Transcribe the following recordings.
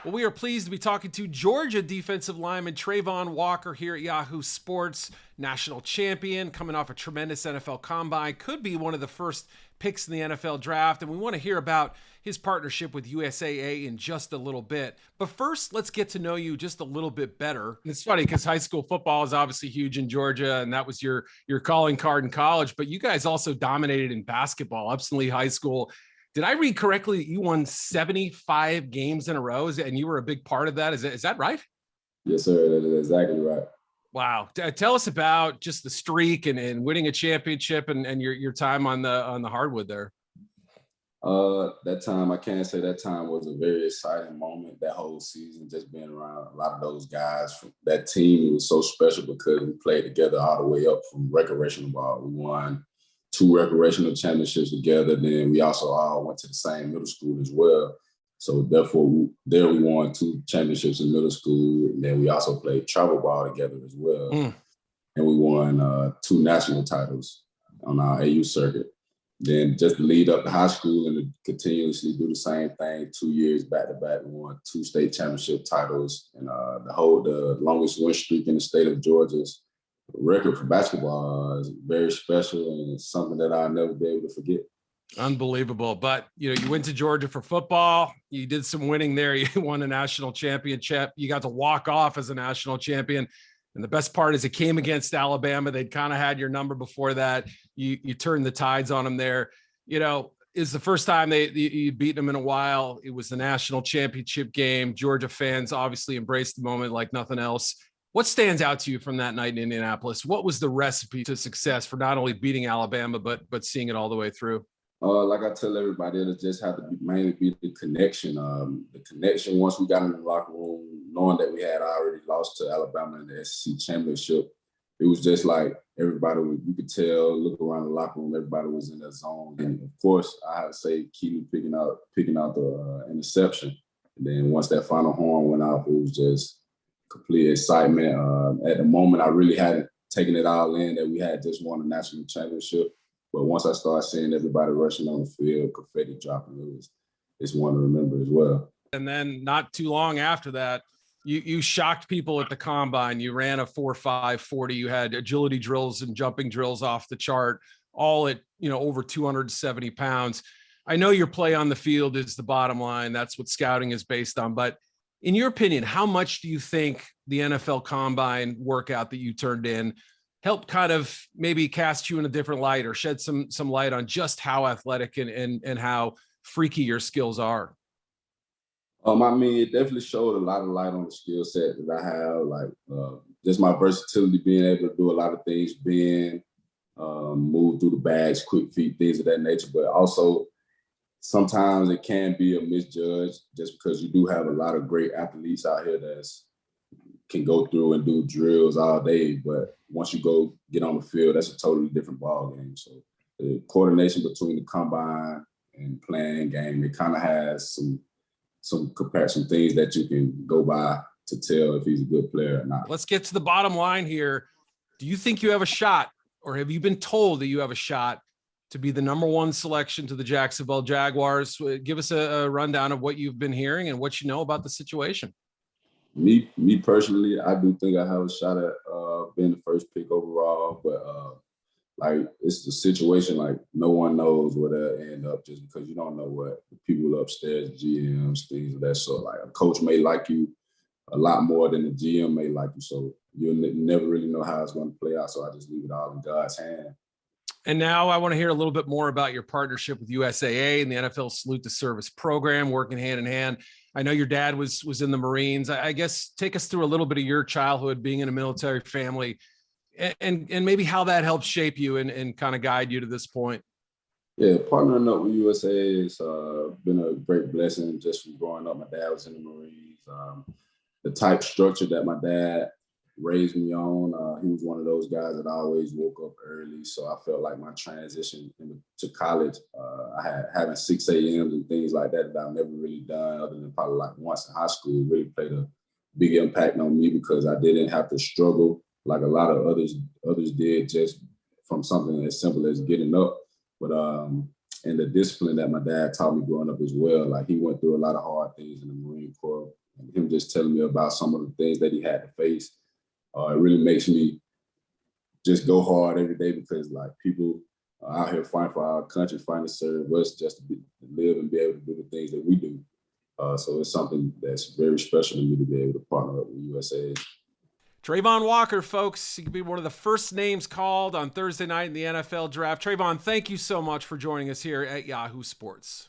Well, we are pleased to be talking to Georgia defensive lineman Travon Walker here at Yahoo Sports, national champion, coming off a tremendous NFL combine, could be one of the first picks in the NFL draft, and we want to hear about his partnership with USAA in just a little bit. But first, let's get to know you just a little bit better. It's funny because high school football is obviously huge in Georgia, and that was your calling card in college, but you guys also dominated in basketball, Upson Lee High School. Did I read correctly that you won 75 games in a row, and you were a big part of that? Is that right? Yes, sir. That is exactly right. Wow. Tell us about just the streak and winning a championship and your time on the hardwood there. That time, I can say that time was a very exciting moment. That whole season, just being around a lot of those guys from that team, was so special because we played together all the way up from recreational ball. We won 2 recreational championships together. Then we also all went to the same middle school as well. So therefore, we won 2 championships in middle school. And then we also played travel ball together as well. And we won 2 national titles on our AU circuit. Then just to lead up to high school and to continuously do the same thing, 2 years back to back, we won 2 state championship titles. And the longest win streak in the state of Georgia's record for basketball is very special, and it's something that I'll never be able to forget. Unbelievable. But, you went to Georgia for football. You did some winning there. You won a national championship. You got to walk off as a national champion. And the best part is it came against Alabama. They'd kind of had your number before that. You turned the tides on them there. It's the first time you beat them in a while. It was the national championship game. Georgia fans obviously embraced the moment like nothing else. What stands out to you from that night in Indianapolis? What was the recipe to success for not only beating Alabama, but seeing it all the way through? Like I tell everybody, it'll just have to mainly be the connection. The connection once we got in the locker room, knowing that we had already lost to Alabama in the SEC championship, it was just like you could tell, look around the locker room, everybody was in their zone. And of course, I had to say, Keely picking out the interception. And then once that final horn went off, it was just complete excitement. At the moment, I really hadn't taken it all in that we had just won a national championship. But once I started seeing everybody rushing on the field, confetti dropping, it's one to remember as well. And then not too long after that, you shocked people at the combine. You ran a 4.5 40. You had agility drills and jumping drills off the chart, all at over 270 pounds. I know your play on the field is the bottom line. That's what scouting is based on. But in your opinion, how much do you think the NFL Combine workout that you turned in helped kind of maybe cast you in a different light or shed some light on just how athletic and how freaky your skills are? It definitely showed a lot of light on the skill set that I have, like just my versatility, being able to do a lot of things, move through the bags, quick feet, things of that nature. But also, sometimes it can be a misjudge just because you do have a lot of great athletes out here that can go through and do drills all day. But once you go get on the field, that's a totally different ball game. So the coordination between the combine and playing game, it kind of has some things that you can go by to tell if he's a good player or not. Let's get to the bottom line here. Do you think you have a shot, or have you been told that you have a shot to be the #1 selection to the Jacksonville Jaguars? Give us a rundown of what you've been hearing and what you know about the situation. Me personally, I do think I have a shot at being the first pick overall, but it's the situation, like no one knows where they'll end up just because you don't know what the people upstairs, GMs, things of that sort. Like a coach may like you a lot more than the GM may like you, so you'll never really know how it's going to play out. So I just leave it all in God's hand. And now I want to hear a little bit more about your partnership with USAA and the NFL Salute to Service program, working hand in hand. I know your dad was in the Marines. I guess take us through a little bit of your childhood being in a military family and maybe how that helped shape you and kind of guide you to this point. Yeah, partnering up with USAA has been a great blessing just from growing up. My dad was in the Marines. The type structure that my dad raised me on, he was one of those guys that always woke up early. So I felt like my transition to college, I had having 6 a.m.s and things like that I've never really done other than probably like once in high school, really played a big impact on me because I didn't have to struggle like a lot of others did just from something as simple as getting up. But and the discipline that my dad taught me growing up as well, like he went through a lot of hard things in the Marine Corps him just telling me about some of the things that he had to face. It really makes me just go hard every day because like people are out here fighting for our country, fighting to serve us just to live and be able to do the things that we do. So it's something that's very special to me to be able to partner up with USA. Travon Walker, folks, he could be one of the first names called on Thursday night in the NFL draft. Travon, thank you so much for joining us here at Yahoo Sports.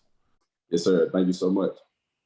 Yes, sir. Thank you so much.